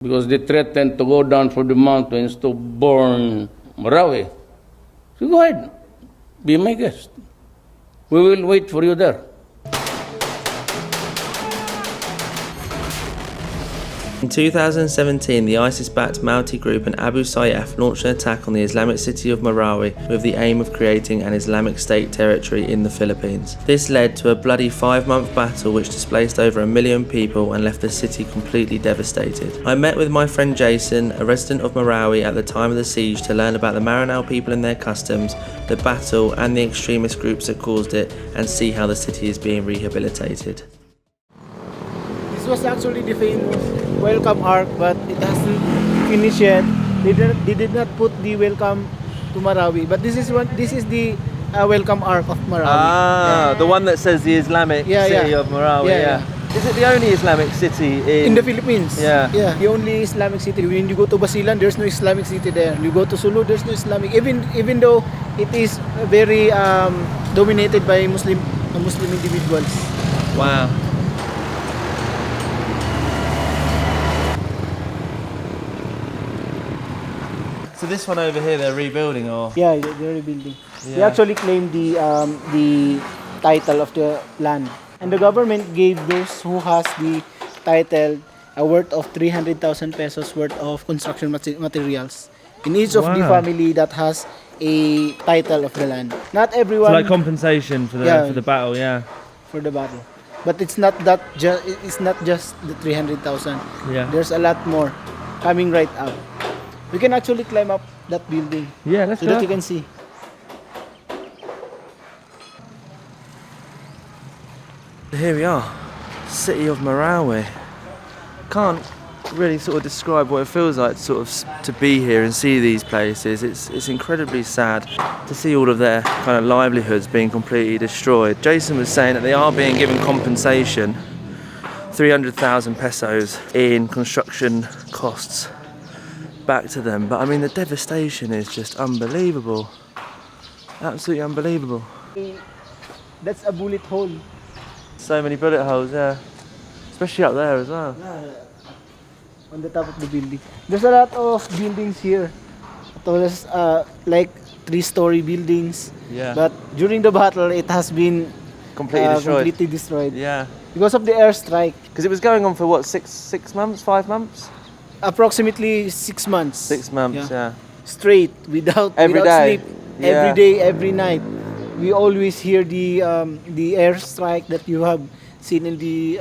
because they threatened to go down for the mountains to burn Marawi. So go ahead, be my guest. We will wait for you there. In 2017, the ISIS-backed Maute group and Abu Sayyaf launched an attack on the Islamic City of Marawi with the aim of creating an Islamic State territory in the Philippines. This led to a bloody 5-month battle which displaced over 1 million people and left the city completely devastated. I met with my friend Jason, a resident of Marawi at the time of the siege, to learn about the Maranao people and their customs, the battle and the extremist groups that caused it, and see how the city is being rehabilitated. This was actually the famous welcome arc, but it hasn't finished yet. They did not put the welcome to Marawi, but this is the welcome arc of Marawi. Ah, yeah. The one that says the Islamic City of Marawi. Yeah. Is it the only Islamic city in the Philippines? Yeah. The only Islamic city. When you go to Basilan, there's no Islamic city there. You go to Sulu, there's no Islamic. Even though it is very dominated by Muslim individuals. Wow. So this one over here, they're rebuilding, or? Yeah, they're rebuilding. Yeah. They actually claimed the title of the land, and the government gave those who has the title a worth of 300,000 pesos worth of construction materials in each of the family that has a title of the land. Not everyone. So like compensation for the battle, yeah. For the battle, but it's not just the 300,000. Yeah. There's a lot more coming right up. We can actually climb up that building. Yeah, let's so go. that you can see. Here we are, City of Marawi. Can't really sort of describe what it feels like to be here and see these places. It's incredibly sad to see all of their kind of livelihoods being completely destroyed. Jason was saying that they are being given compensation, 300,000 pesos in construction costs back to them, but I mean the devastation is just unbelievable. Absolutely unbelievable. That's a bullet hole. So many bullet holes, yeah. Especially up there as well. On the top of the building. There's a lot of buildings here. There's like 3-story buildings. Yeah. But during the battle, it has been completely destroyed. Yeah. Because of the airstrike. Because it was going on for what, 6 months, 5 months? Approximately 6 months. 6 months, yeah. Straight, without sleep. Every day, every night. We always hear the airstrike that you have seen in the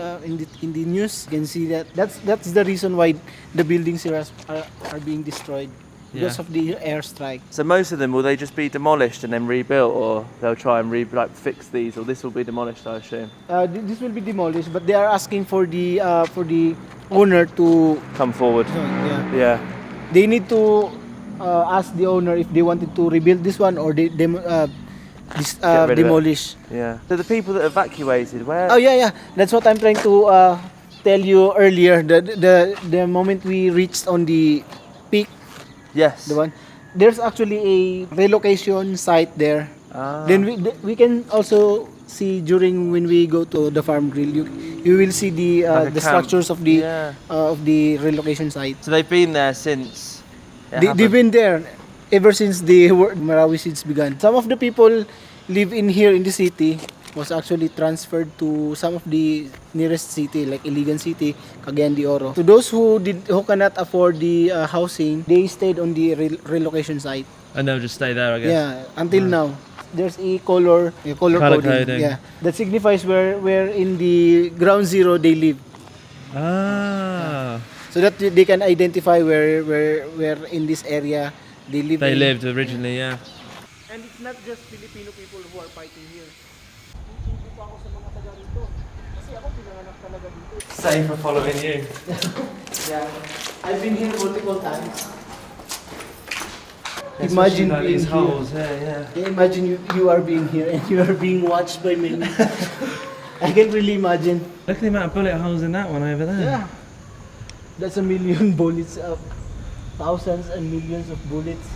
news. You can see that. That's the reason why the buildings here are being destroyed. Because of the airstrike. So most of them, will they just be demolished and then rebuilt, or they'll try and fix these, or this will be demolished, I assume? This will be demolished, but they are asking for the owner to come forward. Yeah. They need to ask the owner if they wanted to rebuild this one or demolish. Yeah. So the people that evacuated, where? Oh yeah. That's what I'm trying to tell you earlier. The moment we reached on the peak. Yes. The one. There's actually a relocation site there. Then we can also see when we go to the farm grill. You will see the structures of the relocation site. So they've been there since. They've been there ever since the Marawi siege began. Some of the people live in here in the city was actually transferred to some of the nearest city like Iligan City, Cagayan de Oro. To those who cannot afford the housing, they stayed on the relocation site. And they'll just stay there, I guess. Yeah, until now. There's a color coding. Yeah, that signifies where in the ground zero they live. So that they can identify where in this area they live. They lived originally, yeah. And it's not just Filipino people who are fighting here. Same for following you. Yeah, I've been here multiple times. Imagine these holes here, yeah. Imagine you are being here and you are being watched by many. I can't really imagine. Look at the amount of bullet holes in that one over there. Yeah. That's 1 million bullets, thousands and millions of bullets.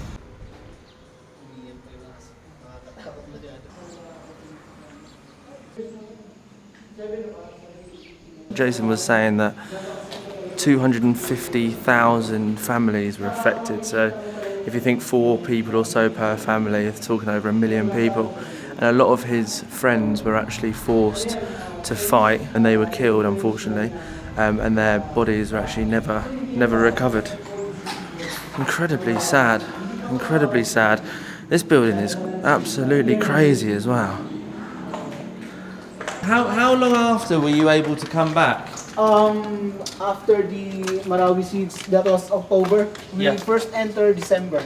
Jason was saying that 250,000 families were affected. So if you think 4 people or so per family, it's talking over 1 million people. And a lot of his friends were actually forced to fight, and they were killed, unfortunately, and their bodies were actually never recovered. Incredibly sad, incredibly sad. This building is absolutely crazy as well. How long after were you able to come back? After the Marawi siege, that was October. We first entered December.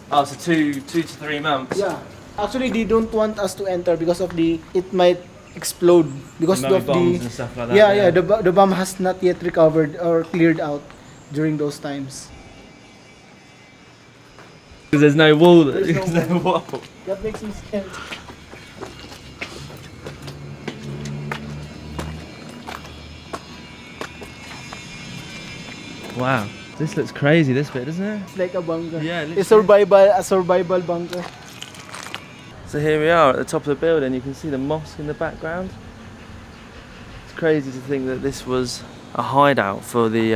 Oh, so two to 3 months. Yeah. Actually, they don't want us to enter because of it might explode because of bombs and stuff like that. Yeah. The bomb has not yet recovered or cleared out during those times. Because there's no wall. There's no wall. That makes me scared. Wow, this looks crazy. This bit, doesn't it? It's like a bunker. Yeah, a survival bunker. So here we are at the top of the building. You can see the mosque in the background. It's crazy to think that this was a hideout for the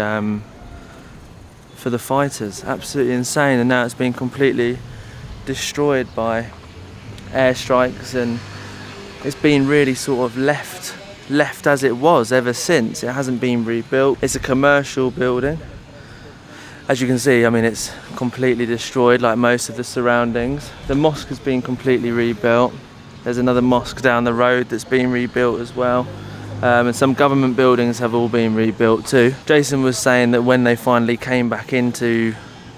fighters. Absolutely insane, and now it's been completely destroyed by airstrikes, and it's been really sort of left as it was ever since. It hasn't been rebuilt. It's a commercial building. As you can see, I mean, it's completely destroyed like most of the surroundings. The mosque has been completely rebuilt. There's another mosque down the road that's been rebuilt as well. And some government buildings have all been rebuilt too. Jason was saying that when they finally came back into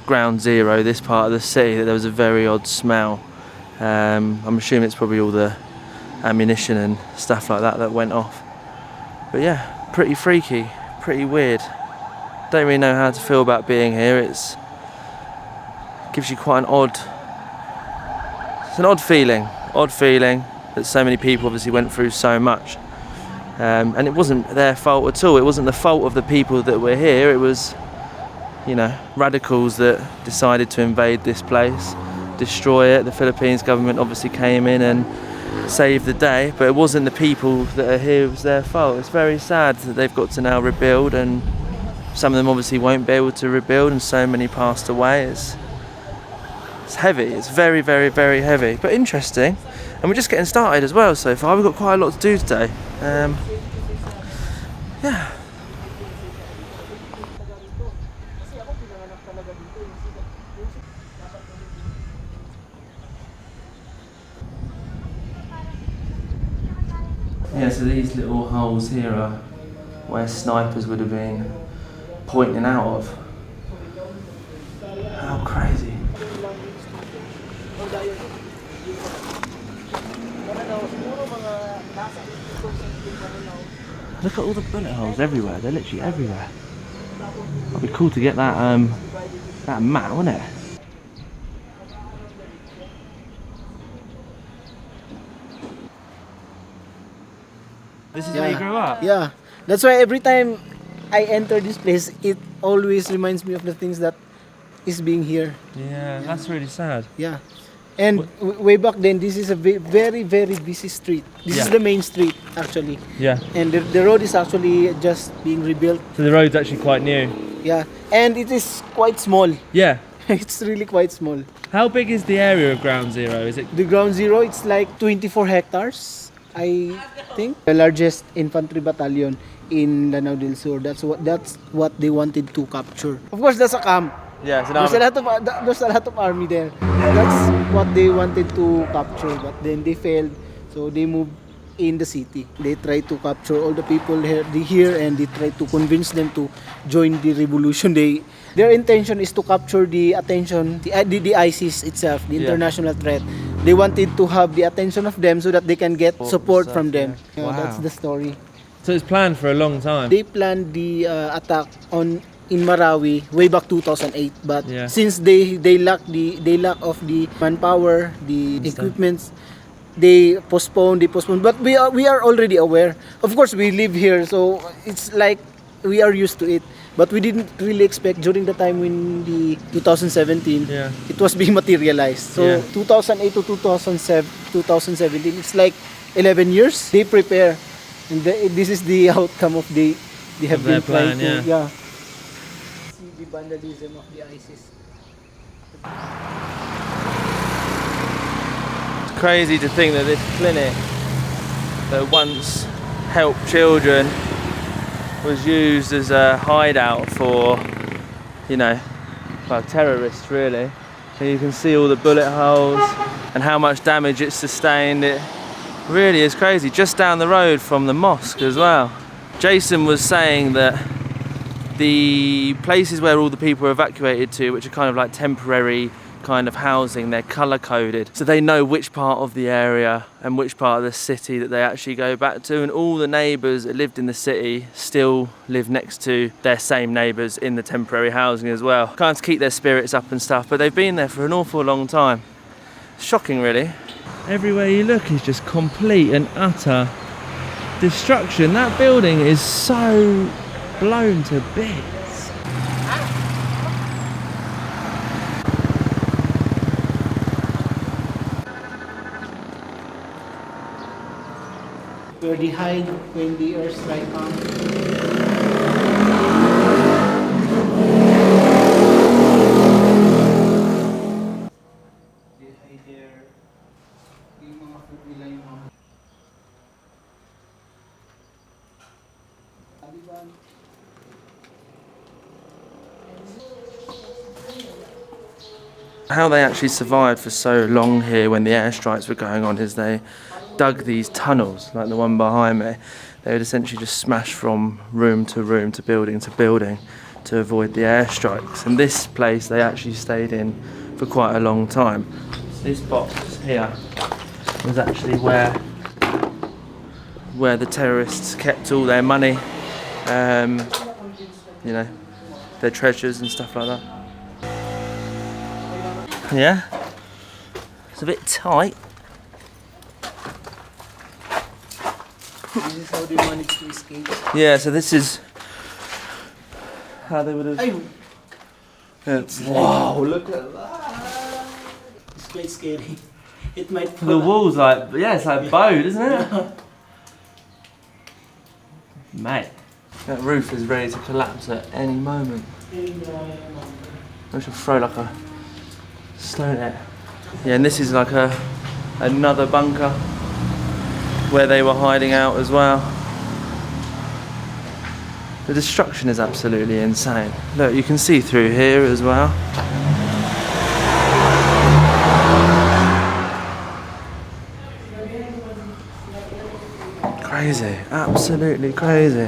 ground zero, this part of the city, that there was a very odd smell. I'm assuming it's probably all the ammunition and stuff like that went off. But yeah, pretty freaky, pretty weird. Don't really know how to feel about being here. It gives you quite it's an odd feeling that so many people obviously went through so much. And it wasn't their fault at all. It wasn't the fault of the people that were here. It was, radicals that decided to invade this place, destroy it. The Philippines government obviously came in and saved the day, but it wasn't the people that are here. It was their fault. It's very sad that they've got to now rebuild, and some of them obviously won't be able to rebuild, and so many passed away. It's heavy. It's very, very, very heavy, but interesting. And we're just getting started as well so far. We've got quite a lot to do today. Yeah. Yeah, so these little holes here are where snipers would have been pointing out of. How crazy. Look at all the bullet holes everywhere. They're literally everywhere. It'd be cool to get that mat, wouldn't it? This is where you grew up? Yeah. That's why every time I enter this place, it always reminds me of the things that is being here. Yeah, that's really sad. Yeah. And way back then, this is a very, very busy street. This is the main street, actually. Yeah. And the road is actually just being rebuilt. So the road's actually quite new? Yeah. And it is quite small. Yeah. It's really quite small. How big is the area of Ground Zero? Is it? The Ground Zero, it's like 24 hectares, I think. The largest infantry battalion in Lanao del Sur. That's what they wanted to capture. Of course, that's a camp. Yeah, it's an there's a lot of army there. That's what they wanted to capture, but then they failed. So they moved in the city. They tried to capture all the people here, and they tried to convince them to join the revolution. Their intention is to capture the attention, the ISIS itself, the international threat. They wanted to have the attention of them so that they can get support from them. Yeah, wow. That's the story. So it's planned for a long time. They planned the attack in Marawi way back 2008, but since they lack of the manpower, the equipments, they postponed. But we are already aware. Of course, we live here, so it's like we are used to it. But we didn't really expect during the time when the 2017 it was being materialized. So 2008 to 2017, it's like 11 years. They prepare, and this is the outcome of they have been trying to. vandalism of the ISIS. It's crazy to think that this clinic that once helped children was used as a hideout for, you know, well, terrorists really. And you can see all the bullet holes and how much damage it's sustained. It really is crazy. Just down the road from the mosque as well. Jason was saying that the places where all the people are evacuated to, which are kind of like temporary kind of housing, they're colour coded, so they know which part of the area and which part of the city that they actually go back to, and all the neighbours that lived in the city still live next to their same neighbours in the temporary housing as well, kind of to keep their spirits up and stuff. But they've been there for an awful long time. Shocking really. Everywhere you look is just complete and utter destruction. That building is so blown to bits. Where they hide when the airstrike comes. They hide there. Yung mga food nila, yung mga Taliban. How they actually survived for so long here when the airstrikes were going on is they dug these tunnels, like the one behind me. They would essentially just smash from room to room to building to avoid the airstrikes. And this place they actually stayed in for quite a long time. This box here was actually where the terrorists kept all their money, you know, their treasures and stuff like that. Yeah, it's a bit tight. This is how they managed to escape. Yeah, so this is how they would have. Wow, look at that! It's quite scary. It might fall. The wall's like, yeah, it's like bowed, isn't it? Mate, that roof is ready to collapse at any moment. I should throw like a stone at it. Yeah, and this is like another bunker where they were hiding out as well. The destruction is absolutely insane. Look, you can see through here as well. Crazy, absolutely crazy.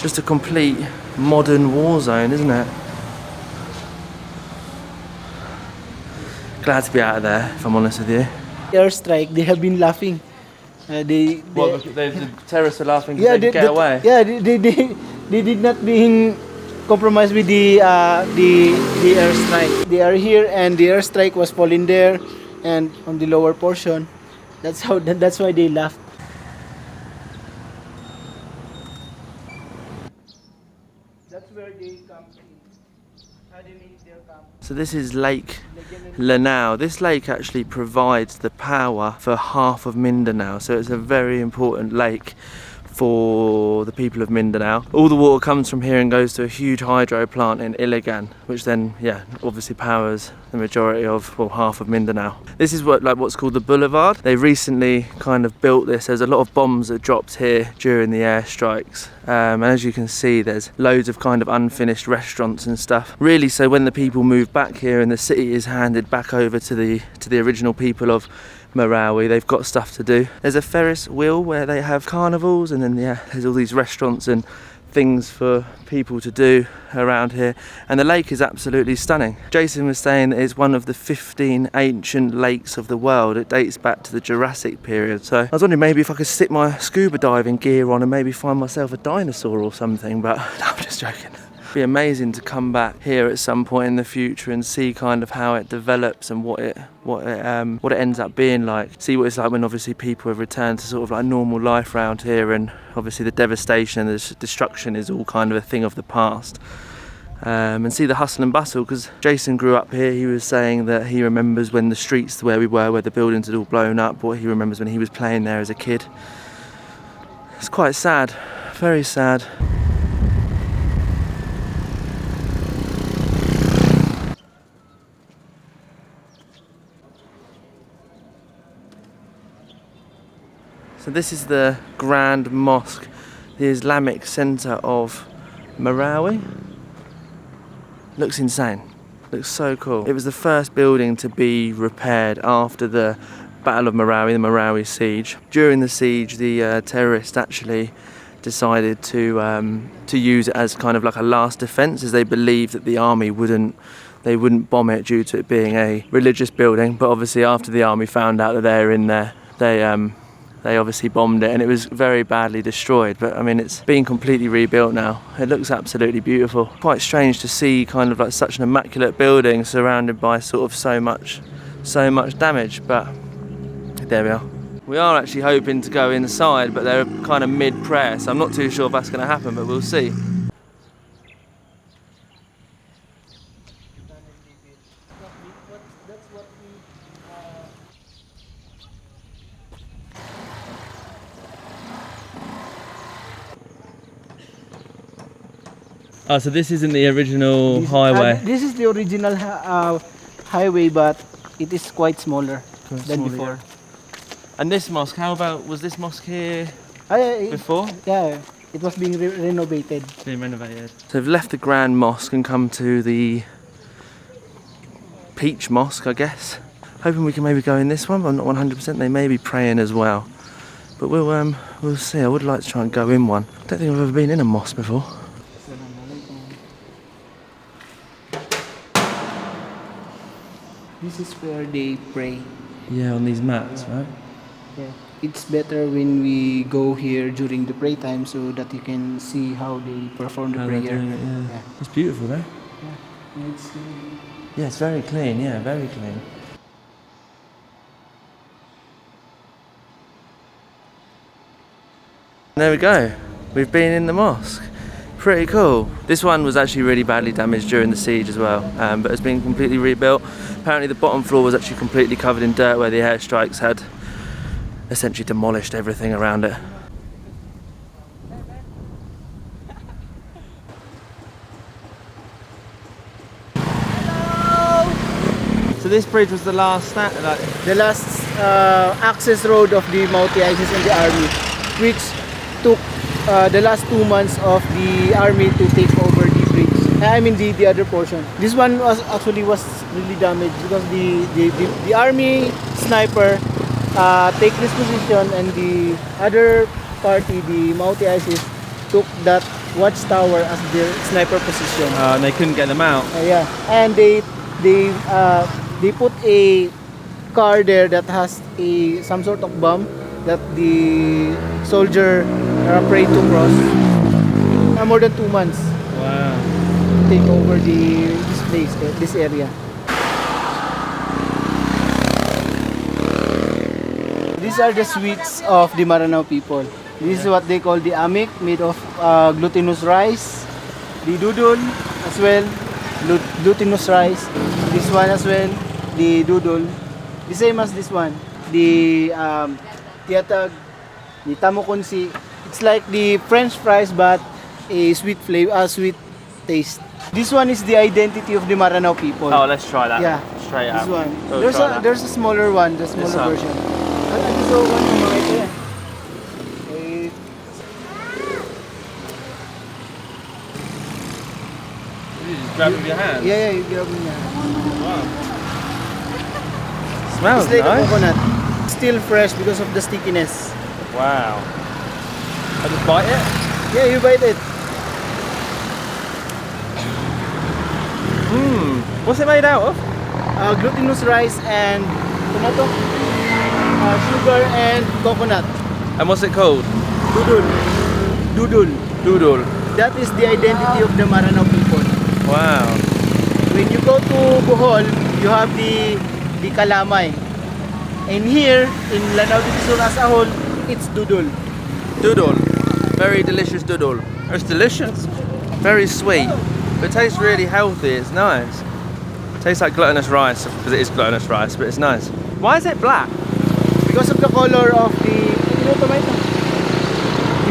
Just a complete modern war zone, isn't it? Glad to be out of there, if I'm honest with you. Airstrike, they have been laughing. The terrorists are laughing because they could get away. Yeah, they did not being compromised with the airstrike. They are here, and the airstrike was falling there, and on the lower portion. That's why they laughed. That's where they come in. So this is Lake Maranao. This lake actually provides the power for half of Mindanao, so it's a very important lake for the people of Mindanao. All the water comes from here and goes to a huge hydro plant in Iligan, which then, yeah, obviously powers the majority of, well, half of Mindanao. This is what's called the boulevard. They recently kind of built this. There's a lot of bombs that dropped here during the airstrikes. And as you can see, there's loads of kind of unfinished restaurants and stuff. Really, so when the people move back here and the city is handed back over to the original people of Marawi, they've got stuff to do. There's a Ferris wheel where they have carnivals, and then yeah, there's all these restaurants and things for people to do around here, and the lake is absolutely stunning. Jason was saying that it's one of the 15 ancient lakes of the world. It dates back to the Jurassic period, so I was wondering maybe if I could stick my scuba diving gear on and maybe find myself a dinosaur or something, but no, I'm just joking. It'd be amazing to come back here at some point in the future and see kind of how it develops and what it ends up being like. See what it's like when obviously people have returned to sort of like normal life around here, and obviously the devastation and the destruction is all kind of a thing of the past. And see the hustle and bustle, because Jason grew up here. He was saying that he remembers when the streets where we were, where the buildings had all blown up, what he remembers when he was playing there as a kid. It's quite sad, very sad. So this is the Grand Mosque, the Islamic Center of Marawi. Looks insane. Looks so cool. It was the first building to be repaired after the Battle of Marawi, the Marawi siege. During the siege, the terrorists actually decided to use it as kind of like a last defense, as they believed that the army wouldn't bomb it due to it being a religious building. But obviously after the army found out that they were in there, they obviously bombed it, and it was very badly destroyed. But I mean, it's been completely rebuilt now. It looks absolutely beautiful. Quite strange to see kind of like such an immaculate building surrounded by sort of so much damage, but there we are. We are actually hoping to go inside, but they're kind of mid-prayer, so I'm not too sure if that's going to happen, but we'll see. Oh, so this isn't the original highway? This is the original highway, but it is quite smaller than before. And this mosque, how about, was this mosque here before? Yeah, it was being renovated. Being renovated. So we've left the Grand Mosque and come to the Peach Mosque, I guess. Hoping we can maybe go in this one, but I'm not 100%. They may be praying as well. But we'll see. I would like to try and go in one. I don't think I've ever been in a mosque before. This is where they pray. Yeah, on these mats, right? Yeah. It's better when we go here during the prayer time so that you can see how they perform the How prayer. they're doing it, yeah. It's beautiful, though. Yeah, It's very clean, yeah, very clean. There we go. We've been in the mosque. Pretty cool. This one was actually really badly damaged during the siege as well, but it's been completely rebuilt. Apparently the bottom floor was actually completely covered in dirt where the airstrikes had essentially demolished everything around it. So this bridge was the last access road of the Maute ISIS and the army, which took the last 2 months of the army to take over the bridge. I mean the other portion. This one was really damaged because the army sniper take this position, and the other party, the Maute ISIS, took that watchtower as their sniper position. And they couldn't get them out. Yeah, and they put a car there that has some sort of bomb that the soldier are afraid to cross. More than 2 months. Wow. To take over this place, this area. These are the sweets of the Maranao people. This is what they call the AntMack, made of glutinous rice. The doodle as well, glutinous rice. This one as well, the doodle. The same as this one, the tiatag, the tamokonsi. It's like the French fries but a sweet flavor, sweet taste. This one is the identity of the Maranao people. Oh, let's try that. Yeah, Straight out. this one. So There's a smaller one, the smaller version. So one yung mga ito yan. You just grab it with your hands? Yeah, you grab it niya. Wow. Smells It's like nice. a coconut. Still fresh because of the stickiness. Wow. I just bite it? Yeah, you bite it. What's it made out of? Glutinous rice and tomato, sugar and coconut. And what's it called? Doodle. Doodle. Doodle. That is the identity of the Maranao people. Wow. When you go to Bohol, you have the kalamay. And here, in Lanao de Quezon as a whole, it's doodle. Doodle. Very delicious doodle. It's delicious. Very sweet. But it tastes really healthy. It's nice. Tastes like glutinous rice, because it is glutinous rice, but it's nice. Why is it black? Because of the color of the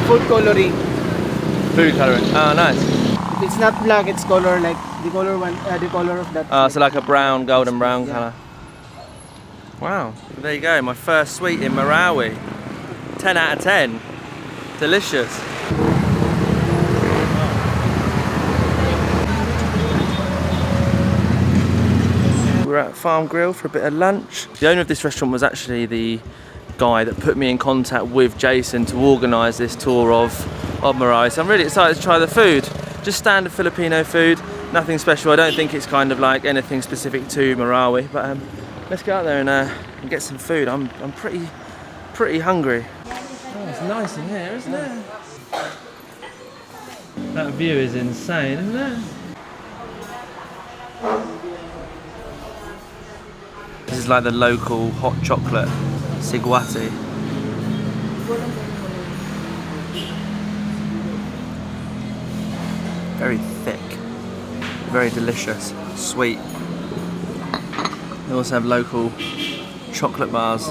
food coloring. Food colouring. Oh, nice. It's not black, it's color like the color of that. Oh, so like a brown, golden brown Yeah. colour. Wow. There you go, my first sweet in Marawi. 10 out of 10. Delicious. We're at Farm Grill for a bit of lunch. The owner of this restaurant was actually the guy that put me in contact with Jason to organise this tour of Marawi. So I'm really excited to try the food. Just standard Filipino food, nothing special. I don't think it's kind of like anything specific to Marawi. But let's go out there and get some food. I'm pretty hungry. Oh, it's nice in here, isn't it? That view is insane, isn't it? This is like the local hot chocolate, sigwati. Very thick, very delicious, sweet. They also have local chocolate bars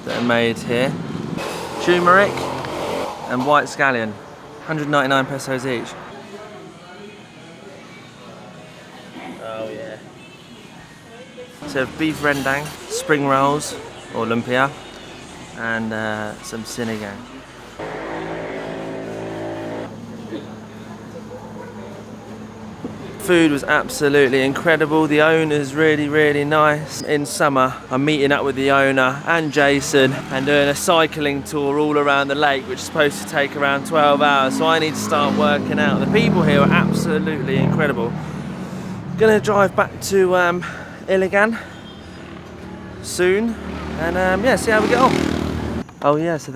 that are made here. Turmeric and white scallion, 199 pesos each. Oh yeah. So beef rendang, spring rolls or lumpia, and some sinigang. Food was absolutely incredible. The owner's really nice. In summer, I'm meeting up with the owner and Jason and doing a cycling tour all around the lake, which is supposed to take around 12 hours. So I need to start working out. The people here are absolutely incredible. Gonna drive back to Iligan soon and yeah, see how we get on. Oh yeah, so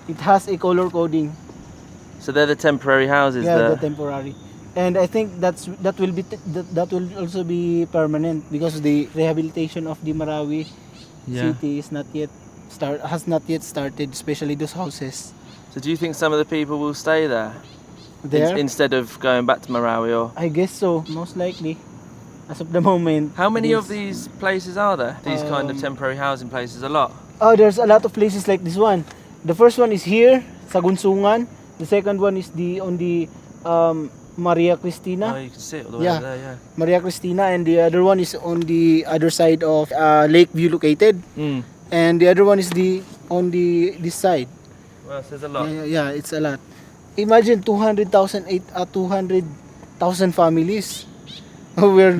It has a color coding. so they're the temporary houses. Yeah, the temporary. And I think that will also be permanent because the rehabilitation of the Marawi City is has not yet started, especially those houses. So do you think some of the people will stay there? Instead of going back to Marawi, or? I guess so, most likely. As of the moment. How many of these places are there? These kind of temporary housing places? A lot? Oh, there's a lot of places like this one. The first one is here, sa Gunsungan. The second one is on the Maria Cristina. Oh, you can see it all the way over there, yeah. Maria Cristina, and the other one is on the other side of Lakeview located. And the other one is on this side. Well, there's a lot. Yeah, it's a lot. Imagine 200,000 families. We are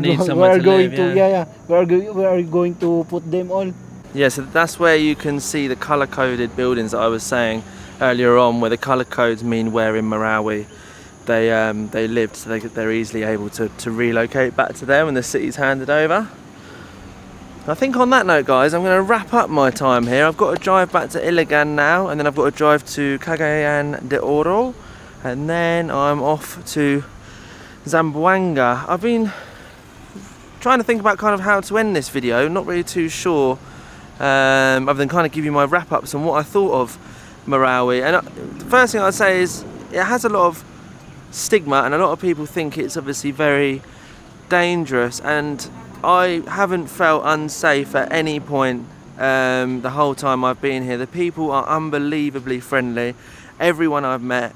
going to put them all. Yeah, so that's where you can see the colour-coded buildings that I was saying earlier on, where the colour codes mean where in Marawi they lived, so they're easily able to relocate back to there when the city's handed over. I think on that note, guys, I'm going to wrap up my time here. I've got to drive back to Iligan now, and then I've got to drive to Cagayan de Oro, and then I'm off to Zamboanga. I've been trying to think about kind of how to end this video, not really too sure, other than kind of give you my wrap-ups on what I thought of Marawi. And the first thing I'd say is it has a lot of stigma, and a lot of people think it's obviously very dangerous, and I haven't felt unsafe at any point the whole time I've been here. The people are unbelievably friendly, everyone I've met.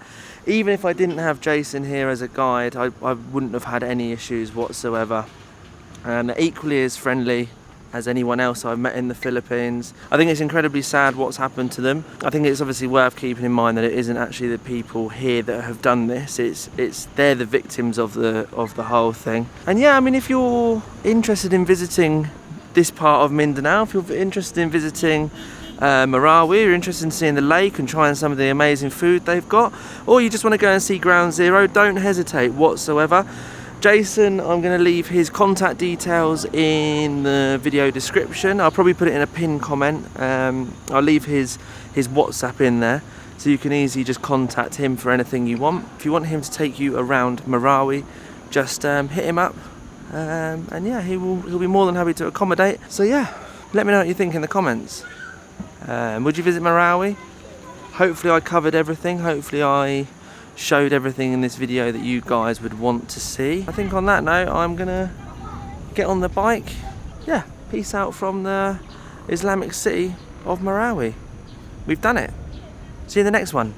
Even if I didn't have Jason here as a guide, I wouldn't have had any issues whatsoever. And they're equally as friendly as anyone else I've met in the Philippines. I think it's incredibly sad what's happened to them. I think it's obviously worth keeping in mind that it isn't actually the people here that have done this. They're the victims of the whole thing. And yeah, I mean, if you're interested in visiting this part of Mindanao, if you're interested in visiting Marawi, you're interested in seeing the lake and trying some of the amazing food they've got, or you just want to go and see Ground Zero, don't hesitate whatsoever. Jason, I'm going to leave his contact details in the video description. I'll probably put it in a pinned comment. I'll leave his WhatsApp in there, so you can easily just contact him for anything you want. If you want him to take you around Marawi, just hit him up, and yeah, he'll be more than happy to accommodate. So yeah, let me know what you think in the comments. Would you visit Marawi? Hopefully I covered everything. Hopefully I showed everything in this video that you guys would want to see. I think on that note, I'm gonna get on the bike. Yeah, peace out from the Islamic City of Marawi. We've done it. See you in the next one.